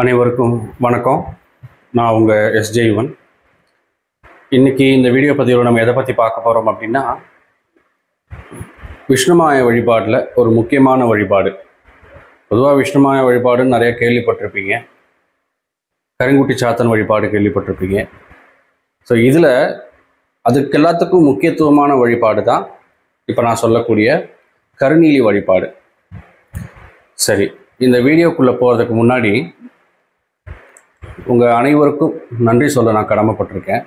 அனைவருக்கும் வணக்கம். நான் உங்கள் எஸ்ஜெய்வன். இன்றைக்கி இந்த வீடியோ பதிவில் நம்ம எதை பற்றி பார்க்க போகிறோம் அப்படின்னா, விஷ்ணுமாய வழிபாடில் ஒரு முக்கியமான வழிபாடு. பொதுவாக விஷ்ணுமாய வழிபாடுன்னு நிறைய கேள்விப்பட்டிருப்பீங்க. கருங்குட்டி சாத்தன் வழிபாடு கேள்விப்பட்டிருப்பீங்க. ஸோ இதில் அதுக்கு எல்லாத்துக்கும் முக்கியத்துவமான வழிபாடு தான் இப்போ நான் சொல்லக்கூடிய கருநீலி வழிபாடு. சரி, இந்த வீடியோக்குள்ளே போகிறதுக்கு முன்னாடி உங்கள் அனைவருக்கும் நன்றி சொல்ல நான் கடமைப்பட்டிருக்கேன்.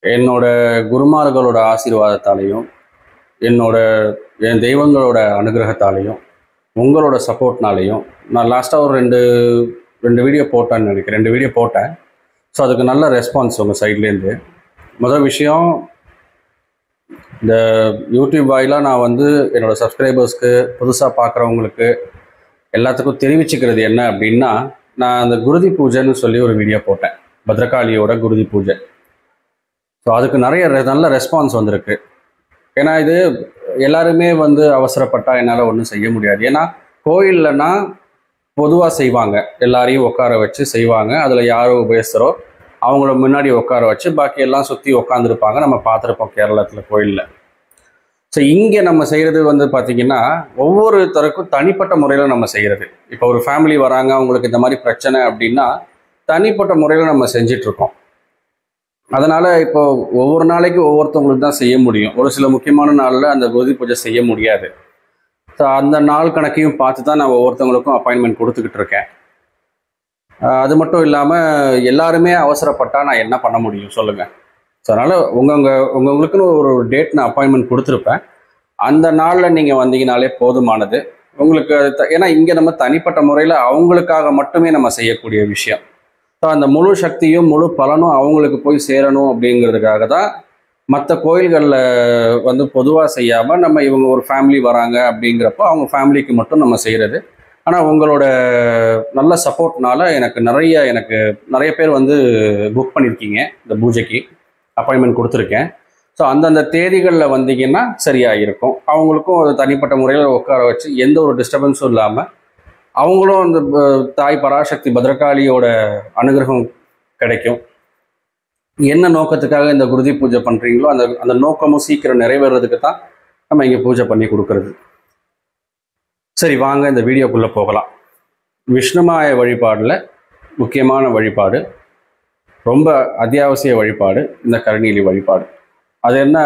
என்னோட குருமார்களோட ஆசீர்வாதத்தாலையும் என் தெய்வங்களோட அனுகிரகத்தாலையும் உங்களோட சப்போர்ட்னாலையும் நான் லாஸ்ட்டாக ஒரு ரெண்டு வீடியோ போட்டேன்னு நினைக்கிறேன். 2 வீடியோ போட்டேன். ஸோ அதுக்கு நல்ல ரெஸ்பான்ஸ் உங்கள் சைட்லேருந்து. முதல் விஷயம், இந்த யூடியூப் வாயிலாக நான் என்னோடய சப்ஸ்கிரைபர்ஸ்க்கு புதுசாக பார்க்குறவங்களுக்கு எல்லாத்துக்கும் தெரிவிச்சுக்கிறது என்ன அப்படின்னா, நான் அந்த குருதி பூஜைன்னு சொல்லி ஒரு வீடியோ போட்டேன், பத்ரகாளியோட குருதி பூஜை. ஸோ அதுக்கு நல்ல ரெஸ்பான்ஸ் வந்திருக்கு. ஏன்னா இது எல்லாருமே அவசரப்பட்டால் என்னால் ஒன்றும் செய்ய முடியாது. ஏன்னா கோயில்லனா பொதுவாக செய்வாங்க, எல்லாரையும் உட்கார வச்சு செய்வாங்க. அதில் யாரோ உபயோகஸ்தரோ அவங்கள முன்னாடி உட்கார வச்சு பாக்கி எல்லாம் சுற்றி உட்காந்துருப்பாங்க. நம்ம பார்த்துருப்போம் கேரளத்தில் கோயிலில். ஸோ இங்கே நம்ம செய்கிறது பார்த்திங்கன்னா, ஒவ்வொருத்தருக்கும் தனிப்பட்ட முறையில் நம்ம செய்கிறது. இப்போ ஒரு ஃபேமிலி வராங்க, அவங்களுக்கு இந்த மாதிரி பிரச்சனை அப்படின்னா தனிப்பட்ட முறையில் நம்ம செஞ்சிட்ருக்கோம். அதனால் இப்போ ஒவ்வொரு நாளைக்கு ஒவ்வொருத்தவங்களுக்கு தான் செய்ய முடியும். ஒரு சில முக்கியமான நாளில் அந்த குருதி பூஜை செய்ய முடியாது. ஸோ அந்த நாள் கணக்கையும் பார்த்து தான் நான் ஒவ்வொருத்தவங்களுக்கும் அப்பாயின்மெண்ட் கொடுத்துக்கிட்டு இருக்கேன். அது மட்டும் இல்லாமல் எல்லாருமே அவசரப்பட்டால் நான் என்ன பண்ண முடியும் சொல்லுங்கள். ஸோ அதனால் உங்களுக்குன்னு ஒரு டேட் நான் அப்பாயின்மெண்ட் கொடுத்துருப்பேன். அந்த நாளில் நீங்கள் வந்தீங்கனாலே போதுமானது. உங்களுக்கு ஏன்னா இங்கே நம்ம தனிப்பட்ட முறையில் அவங்களுக்காக மட்டுமே நம்ம செய்யக்கூடிய விஷயம். ஸோ அந்த முழு சக்தியும் முழு பலனும் அவங்களுக்கு போய் சேரணும் அப்படிங்கிறதுக்காக தான் மற்ற கோயில்களில் பொதுவாக செய்யாமல் நம்ம இவங்க ஒரு ஃபேமிலி வராங்க அப்படிங்கிறப்போ அவங்க ஃபேமிலிக்கு மட்டும் நம்ம செய்கிறது. ஆனால் உங்களோட நல்ல சப்போர்ட்னால எனக்கு நிறைய பேர் புக் பண்ணியிருக்கீங்க. இந்த பூஜைக்கு அப்பாயின்மெண்ட் கொடுத்துருக்கேன். ஸோ அந்தந்த தேதிகளில் வந்தீங்கன்னா சரியாக இருக்கும். அவங்களுக்கும் ஒரு தனிப்பட்ட முறையில் உட்கார வச்சு எந்த ஒரு டிஸ்டர்பன்ஸும் இல்லாமல் அவங்களும் அந்த தாய் பராசக்தி பத்ரகாளியோட அனுகிரகம் கிடைக்கும். என்ன நோக்கத்துக்காக இந்த குருதி பூஜை பண்ணுறீங்களோ அந்த நோக்கமும் சீக்கிரம் நிறைவேறதுக்கு தான் நம்ம இங்கே பூஜை பண்ணி கொடுக்கறது. சரி, வாங்க இந்த வீடியோக்குள்ளே போகலாம். விஷ்ணுமாய வழிபாடில் முக்கியமான வழிபாடு, ரொம்ப அத்தியாவசிய வழிபாடு இந்த கருநீலி வழிபாடு. அது என்ன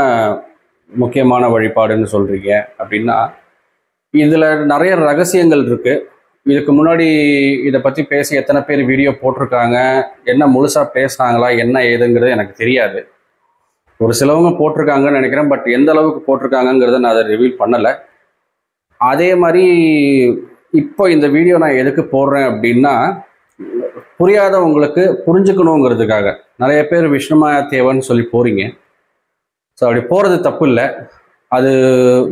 முக்கியமான வழிபாடுன்னு சொல்கிறீங்க அப்படின்னா, இதில் நிறைய ரகசியங்கள் இருக்குது. இதுக்கு முன்னாடி இதை பற்றி பேசி எத்தனை பேர் வீடியோ போட்டிருக்காங்க, என்ன முழுசாக பேசுனாங்களா, என்ன ஏதுங்கிறது எனக்கு தெரியாது. ஒரு சிலவங்க போட்டிருக்காங்கன்னு நினைக்கிறேன். பட் எந்த அளவுக்கு போட்டிருக்காங்கங்கிறத நான் அதை ரிவீல் பண்ணலை. அதே மாதிரி இப்போ இந்த வீடியோ நான் எதுக்கு போடுறேன் அப்படின்னா, புரியாதவங்களுக்கு புரிஞ்சுக்கணுங்கிறதுக்காக. நிறைய பேர் விஷ்ணுமாயா தேவன்னு சொல்லி போகிறீங்க. ஸோ அப்படி போகிறது தப்பு இல்லை. அது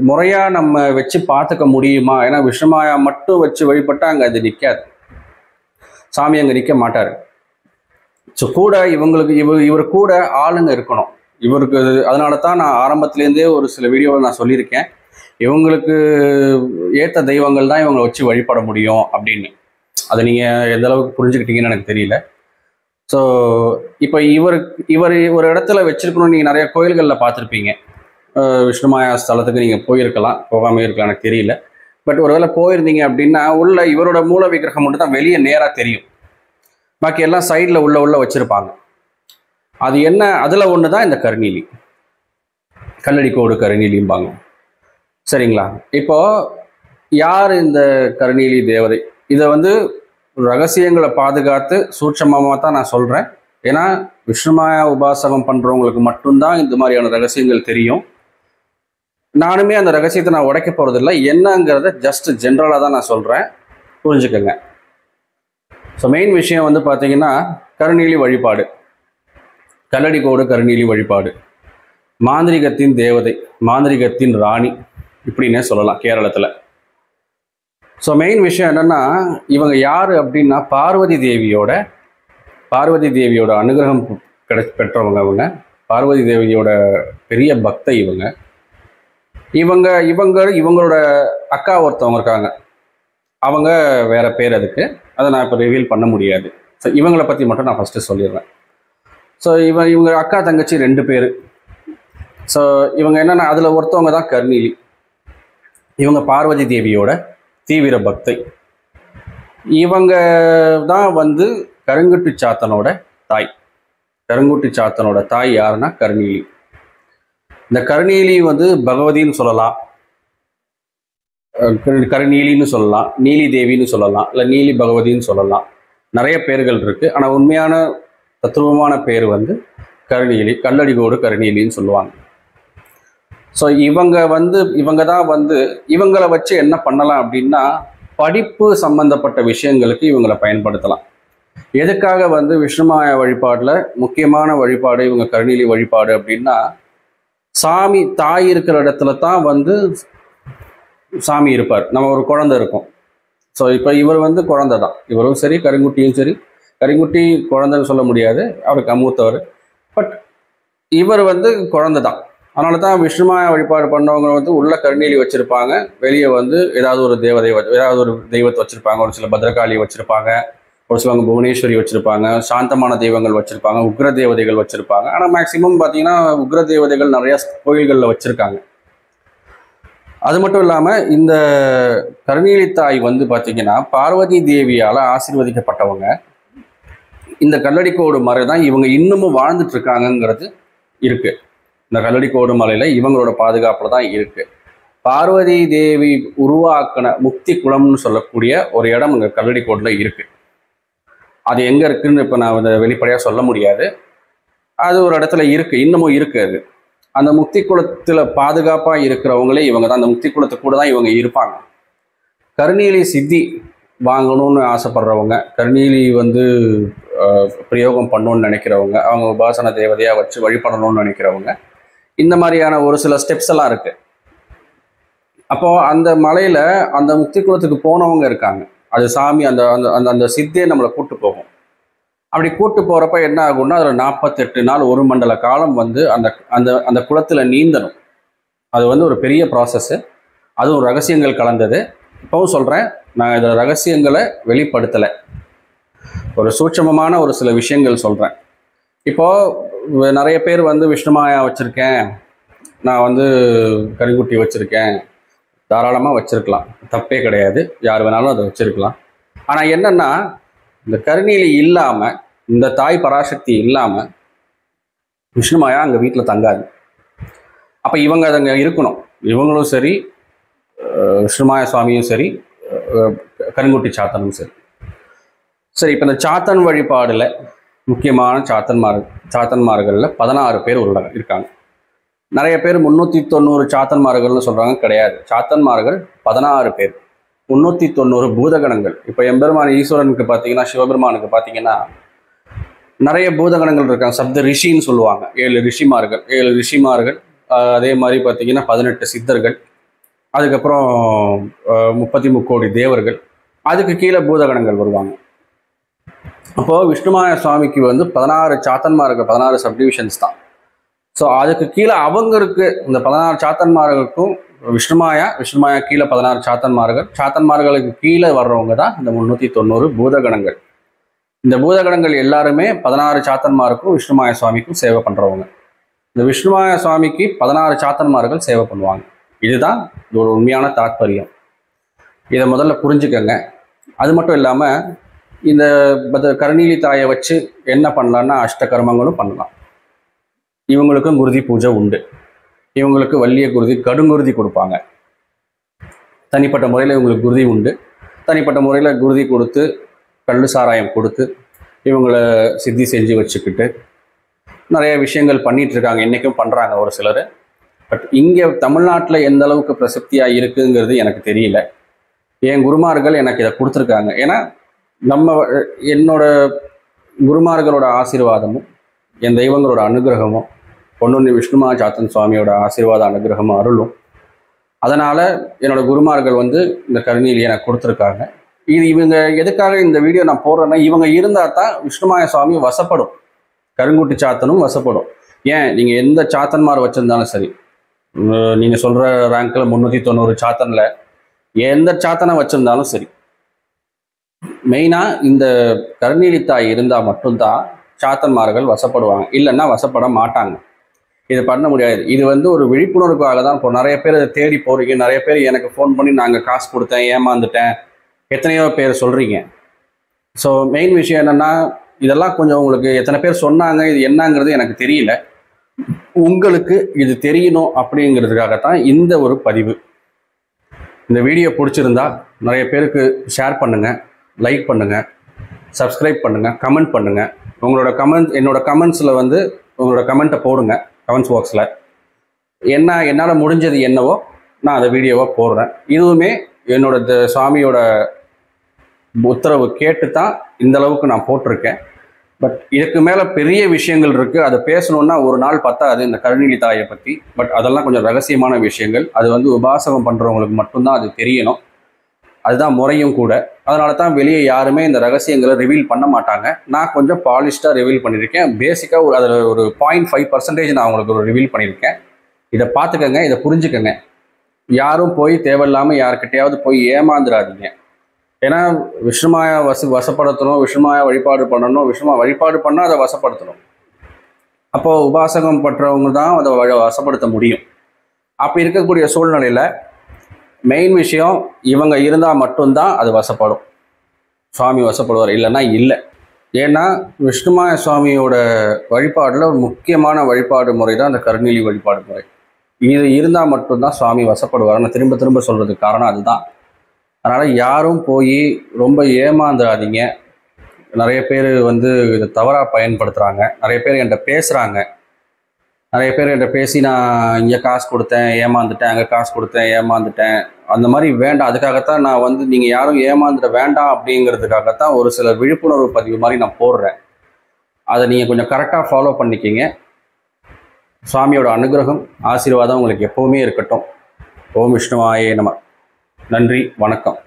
முறையாக நம்ம வச்சு பார்த்துக்க முடியுமா? ஏன்னா விஷ்ணுமாயா மட்டும் வச்சு வழிபட்டால் அங்கே அது நிற்காது, சாமி அங்கே நிற்க மாட்டார். ஸோ கூட இவர் கூட ஆளுங்க இருக்கணும் இவருக்கு. அதனால தான் நான் ஆரம்பத்துலேருந்தே ஒரு சில வீடியோவில் நான் சொல்லியிருக்கேன், இவங்களுக்கு ஏற்ற தெய்வங்கள் தான் இவங்களை வச்சு வழிபட முடியும் அப்படின்னு. அதை நீங்கள் எந்த அளவுக்கு புரிஞ்சுக்கிட்டீங்கன்னு எனக்கு தெரியல. ஸோ இப்போ இவர் ஒரு இடத்துல வச்சிருக்கணும். நீங்கள் நிறைய கோயில்களில் பார்த்துருப்பீங்க. விஷ்ணுமாயா ஸ்தலத்துக்கு நீங்கள் போயிருக்கலாம், போகாமல் இருக்கலாம், எனக்கு தெரியல. பட் ஒருவேளை போயிருந்தீங்க அப்படின்னா உள்ள இவரோட மூல விக்கிரகம் மட்டும் தான் வெளியே நேராக தெரியும். பாக்கி எல்லாம் சைடில் உள்ள வச்சுருப்பாங்க. அது என்ன, அதில் ஒன்று தான் இந்த கருநீலி, கல்லடி கோடு கருநீலிம்பாங்க. சரிங்களா? இப்போ யார் இந்த கருநீலி தேவதை? இதை ரகசியங்களை பாதுகாத்து சூட்சமமாக தான் நான் சொல்கிறேன். ஏன்னா விஷ்ணுமாயா உபாசகம் பண்ணுறவங்களுக்கு மட்டும்தான் இந்த மாதிரியான ரகசியங்கள் தெரியும். நானுமே அந்த ரகசியத்தை நான் உடைக்க போகிறதில்ல. என்னங்கிறத ஜஸ்ட் ஜென்ரலாக தான் நான் சொல்கிறேன், புரிஞ்சுக்கோங்க. ஸோ மெயின் விஷயம் பார்த்தீங்கன்னா, கருநீலி வழிபாடு, கல்லடி கோடு கருநீலி வழிபாடு, மாந்திரிகத்தின் தேவதை, மாந்திரிகத்தின் ராணி இப்படின்னே சொல்லலாம் கேரளத்தில். ஸோ மெயின் விஷயம் என்னென்னா, இவங்க யார் அப்படின்னா பார்வதி தேவியோட அனுகிரகம் பெற்றவங்க. அவங்க பார்வதி தேவியோட பெரிய பக்தை. இவங்களோட அக்கா ஒருத்தவங்க இருக்காங்க. அவங்க வேற பேர் அதுக்கு. அதை நான் இப்போ ரிவீல் பண்ண முடியாது. ஸோ இவங்களை பற்றி மட்டும் நான் ஃபஸ்ட்டு சொல்லிடுறேன். ஸோ இவங்க அக்கா தங்கச்சி 2 பேர். ஸோ இவங்க என்னென்னா, அதில் ஒருத்தவங்க தான் கர்நீலி. இவங்க பார்வதி தேவியோட தீவிர பக்தை. இவங்க தான் வந்து கருங்குட்டி சாத்தனோட தாய். கருங்குட்டி சாத்தனோட தாய் யாருன்னா கர்நீலி. இந்த கர்நீலி வந்து பகவதின்னு சொல்லலாம், கருநீலின்னு சொல்லலாம், நீலி தேவின்னு சொல்லலாம், இல்லை நீலி பகவதின்னு சொல்லலாம். நிறைய பேர்கள் இருக்குது. ஆனால் உண்மையான தத்துவமான பேர் வந்து கருநீலி, கல்லடிகோடு கருநீலின்னு சொல்லுவாங்க. ஸோ இவங்க தான் வந்து இவங்களை வச்சு என்ன பண்ணலாம் அப்படின்னா, படிப்பு சம்பந்தப்பட்ட விஷயங்களுக்கு இவங்களை பயன்படுத்தலாம். எதுக்காக வந்து விஷ்ணுமாயா வழிபாடில் முக்கியமான வழிபாடு இவங்க கருநீலி வழிபாடு அப்படின்னா, சாமி தாய் இருக்கிற இடத்துல தான் வந்து சாமி இருப்பார். நம்ம ஒரு குழந்தை இருக்கும். ஸோ இப்போ இவர் வந்து குழந்தை தான். இவரும் சரி, கருங்குட்டியும் சரி. கருங்குட்டி குழந்தைன்னு சொல்ல முடியாது, அவருக்கு மூத்தவர். பட் இவர் வந்து குழந்தை தான். அதனால தான் விஷ்ணுமாயா வழிபாடு பண்ணவங்க வந்து உள்ள கருநீலி வச்சுருப்பாங்க, வெளியே வந்து ஏதாவது ஒரு தெய்வத்தை வச்சுருப்பாங்க. ஒரு சில பத்ரகாளியை வச்சுருப்பாங்க, ஒரு சிலவங்க புவனேஸ்வரி வச்சுருப்பாங்க, சாந்தமான தெய்வங்கள் வச்சுருப்பாங்க, உக்ர தேவதைகள் வச்சுருப்பாங்க. ஆனால் மேக்சிமம் பார்த்தீங்கன்னா உக்ர தேவதைகள் நிறையா கோயில்களில் வச்சுருக்காங்க. அது மட்டும் இல்லாமல் இந்த கருநீலி தாய் வந்து பார்த்தீங்கன்னா பார்வதி தேவியால் ஆசீர்வதிக்கப்பட்டவங்க. இந்த கல்லடிக்கோடு மலை தான் இவங்க இன்னமும் வாழ்ந்துட்டு இருக்காங்கங்கிறது இருக்கு. இந்த கல்லடிக்கோடு மலையில் இவங்களோட பாதுகாப்பில் தான் இருக்கு. பார்வதி தேவி உருவாக்கின முக்தி குளம்னு சொல்லக்கூடிய ஒரு இடம் இங்கே கல்லடிக்கோட்டில் இருக்கு. அது எங்கே இருக்குன்னு இப்போ நான் அதை வெளிப்படையாக சொல்ல முடியாது. அது ஒரு இடத்துல இருக்கு, இன்னமும் இருக்கு. அது அந்த முக்தி குளத்தில் பாதுகாப்பாக இருக்கிறவங்களே இவங்க தான். அந்த முக்தி குளத்து கூட தான் இவங்க இருப்பாங்க. கருநீலி சித்தி வாங்கணும்னு ஆசைப்படுறவங்க, கருநீலி வந்து பிரயோகம் பண்ணணும்னு நினைக்கிறவங்க, அவங்க உபாசன தேவதையாக வச்சு வழிபடணும்னு நினைக்கிறவங்க, இந்த மாதிரியான ஒரு சில ஸ்டெப்ஸ் எல்லாம் இருக்கு. அப்போது அந்த மலையில் அந்த முக்தி குளத்துக்கு போனவங்க இருக்காங்க. அது சாமி அந்த அந்த அந்த சித்தியை நம்மளை கூட்டு போகும். அப்படி கூட்டு போகிறப்ப என்ன ஆகும்னா, அதில் 48 நாள் 1 மண்டல காலம் வந்து அந்த அந்த அந்த குளத்தில் நீந்தணும். அது வந்து ஒரு பெரிய ப்ராசஸ்ஸு. அதுவும் ரகசியங்கள் கலந்தது. இப்போவும் சொல்கிறேன், நான் இதில் ரகசியங்களை வெளிப்படுத்தலை, ஒரு சூட்சமமான ஒரு சில விஷயங்கள் சொல்கிறேன். இப்போது நிறைய பேர் வந்து விஷ்ணுமாயா வச்சுருக்கேன், நான் வந்து கருங்குட்டி வச்சுருக்கேன், தாராளமாக வச்சுருக்கலாம், தப்பே கிடையாது, யார் வேணாலும் அதை வச்சுருக்கலாம். ஆனால் என்னென்னா, இந்த கருநீலி இல்லாமல், இந்த தாய் பராசக்தி இல்லாமல் விஷ்ணுமாயா அங்கே வீட்டில் தங்காது. அப்போ இவங்க அது அங்கே இருக்கணும். இவங்களும் சரி, விஷ்ணுமாயா சுவாமியும் சரி, கருங்குட்டி சாத்தனும் சரி. சரி, இப்போ இந்த சாத்தன் வழிபாடில் முக்கியமான சாத்தன்மார்களில் 16 பேர் இருக்காங்க. நிறைய பேர் 390 சாத்தன்மார்கள்னு சொல்கிறாங்க. கிடையாது, சாத்தன்மார்கள் 16 பேர், 390 பூதகணங்கள். இப்போ எம்பெருமான் ஈஸ்வரனுக்கு பார்த்தீங்கன்னா, சிவபெருமானுக்கு பார்த்தீங்கன்னா நிறைய பூதகணங்கள் இருக்காங்க. சப்த ரிஷின்னு சொல்லுவாங்க. 7 ரிஷிமார்கள். அதே மாதிரி பார்த்தீங்கன்னா 18 சித்தர்கள், அதுக்கப்புறம் 33 கோடி தேவர்கள், அதுக்கு கீழே பூதகணங்கள் வருவாங்க. அப்போது விஷ்ணுமாயா சுவாமிக்கு வந்து 16 சாத்தன்மார்கள், 16 சப்டிவிஷன்ஸ் தான். ஸோ அதுக்கு கீழே அவங்களுக்கு இந்த 16 சாத்தன்மார்களுக்கும் விஷ்ணுமாயா கீழே 16 சாத்தன்மார்களுக்கு கீழே வர்றவங்க தான் இந்த 390 பூதகணங்கள். இந்த பூதகணங்கள் எல்லாருமே 16 சாத்தன்மாருக்கும் விஷ்ணுமாயா சுவாமிக்கும் சேவை பண்ணுறவங்க. இந்த விஷ்ணுமாயா சுவாமிக்கு 16 சாத்தன்மார்கள் சேவை பண்ணுவாங்க. இதுதான் ஒரு உண்மையான தாற்பயம். இதை முதல்ல புரிஞ்சுக்கங்க. அது மட்டும் இல்லாமல் இந்த கருநீலி தாயை வச்சு என்ன பண்ணலான்னா, அஷ்டகர்மங்களும் பண்ணலாம். இவங்களுக்கும் குருதி பூஜை உண்டு. இவங்களுக்கு வள்ளிய குருதி, கடுங்குருதி கொடுப்பாங்க. தனிப்பட்ட முறையில் இவங்களுக்கு குருதி உண்டு. தனிப்பட்ட முறையில் குருதி கொடுத்து, கள்ளு சாராயம் கொடுத்து, இவங்களை சித்தி செஞ்சு வச்சுக்கிட்டு நிறைய விஷயங்கள் பண்ணிகிட்ருக்காங்க. இன்றைக்கும் பண்ணுறாங்க ஒரு சிலர். பட் இங்கே தமிழ்நாட்டில் எந்த அளவுக்கு பிரசித்தியாக இருக்குங்கிறது எனக்கு தெரியல. என் குருமார்கள் எனக்கு இதை கொடுத்துருக்காங்க. ஏன்னா என்னோட குருமார்களோட ஆசீர்வாதமும் என் தெய்வங்களோட அனுகிரகமும், பொன்னுண்ணி விஷ்ணுமா சாத்தன் சுவாமியோட ஆசீர்வாத அனுகிரகமும் அருளும். அதனால் என்னோட குருமார்கள் வந்து இந்த கருநீலி எனக்கு கொடுத்துருக்காங்க. இவங்க எதுக்காக இந்த வீடியோ நான் போடுறேன்னா, இவங்க இருந்தால் தான் விஷ்ணுமாயா சுவாமி வசப்படும், கருங்குட்டி சாத்தனும் வசப்படும். ஏன், நீங்கள் எந்த சாத்தன்மார் வச்சுருந்தாலும் சரி, நீங்கள் சொல்கிற ரேங்கில் 390 சாத்தனில் எந்த சாத்தனை வச்சுருந்தாலும் சரி, மெயினாக இந்த கருநீலி தாய் இருந்தால் மட்டும்தான் சாத்தன்மார்கள் வசப்படுவாங்க, இல்லைன்னா வசப்பட மாட்டாங்க. இது பண்ண முடியாது. இது வந்து ஒரு விழிப்புணர்வுக்காக தான். இப்போ நிறைய பேர் இதை தேடி போகிறீங்க, நிறைய பேர் எனக்கு ஃபோன் பண்ணி நாங்கள் காசு கொடுத்தேன் ஏமாந்துட்டேன் எத்தனையோ பேர் சொல்கிறீங்க. ஸோ மெயின் விஷயம் என்னென்னா, இதெல்லாம் கொஞ்சம் உங்களுக்கு எத்தனை பேர் சொன்னாங்க, இது என்னங்கிறது எனக்கு தெரியல. உங்களுக்கு இது தெரியணும் அப்படிங்கிறதுக்காகத்தான் இந்த ஒரு பதிவு. இந்த வீடியோ பிடிச்சிருந்தா நிறைய பேருக்கு ஷேர் பண்ணுங்கள், லைக் பண்ணுங்கள், சப்ஸ்கிரைப் பண்ணுங்கள், கமெண்ட் பண்ணுங்கள். உங்களோட கமெண்ட் என்னோட கமெண்ட்ஸில் வந்து உங்களோட கமெண்ட்டை போடுங்க. கமெண்ட்ஸ் பாக்ஸில் என்னால் முடிஞ்சது என்னவோ நான் அதை வீடியோவாக போடுறேன். இதுவுமே என்னோட சுவாமியோட உத்தரவு கேட்டு தான் இந்த அளவுக்கு நான் போட்டிருக்கேன். பட் இதுக்கு மேலே பெரிய விஷயங்கள் இருக்குது. அதை பேசணுன்னா ஒரு நாள் பத்தாது இந்த கருநீலி தாயை பற்றி. பட் அதெல்லாம் கொஞ்சம் ரகசியமான விஷயங்கள். அது வந்து உபாசகம் பண்ணுறவங்களுக்கு மட்டும்தான் அது தெரியணும். அதுதான் முறையும் கூட. அதனால தான் வெளியே யாருமே இந்த ரகசியங்களை ரிவீல் பண்ண மாட்டாங்க. நான் கொஞ்சம் பாலிஷ்டாக ரிவீல் பண்ணியிருக்கேன். பேசிக்காக அதில் ஒரு 0.5% நான் உங்களுக்கு ஒரு ரிவீல் பண்ணியிருக்கேன். இதை பார்த்துக்கங்க, இதை புரிஞ்சுக்கங்க. யாரும் போய் தேவையில்லாமல் யாருக்கிட்டையாவது போய் ஏமாந்துடாதீங்க. ஏன்னா விஷ்ணுமாயா வசப்படுத்தணும், விஷ்ணுமாயா வழிபாடு பண்ணணும், வழிபாடு பண்ணால் அதை வசப்படுத்தணும். அப்போது உபாசகம் பண்றவங்க தான் அதை வசப்படுத்த முடியும். அப்படி இருக்கக்கூடிய சூழ்நிலையில் மெயின் விஷயம் இவங்க இருந்தால் மட்டும்தான் அது வசப்படும். சுவாமி வசப்படுவார், இல்லைன்னா இல்லை. ஏன்னா விஷ்ணுமாய சுவாமியோட வழிபாடில் ஒரு முக்கியமான வழிபாடு முறை தான் அந்த கருநீலி வழிபாடு முறை. இது இருந்தால் மட்டும்தான் சுவாமி வசப்படுவார். நான் திரும்ப திரும்ப சொல்கிறதுக்கு காரணம் அதுதான். அதனால் யாரும் போய் ரொம்ப ஏமாந்துடாதீங்க. நிறைய பேர் வந்து இதை தவறாக பயன்படுத்துகிறாங்க. நிறைய பேர் என்கிட்ட பேசுகிறாங்க. நிறைய பேர் என்கிட்ட பேசி நான் இங்கே காசு கொடுத்தேன் ஏமாந்துட்டேன், அங்கே காசு கொடுத்தேன் ஏமாந்துட்டேன், அந்த மாதிரி வேண்டாம். அதுக்காகத்தான் நான் வந்து நீங்கள் யாரும் ஏமாந்துட வேண்டாம் அப்படிங்கிறதுக்காகத்தான் ஒரு சில விழிப்புணர்வு பதிவு மாதிரி நான் போடுறேன். அதை நீங்கள் கொஞ்சம் கரெக்டாக ஃபாலோ பண்ணிக்கிங்க. சுவாமியோட அனுகிரகம் ஆசீர்வாதம் உங்களுக்கு எப்போவுமே இருக்கட்டும். ஓம் விஷ்ணுவாயே நம. நன்றி, வணக்கம்.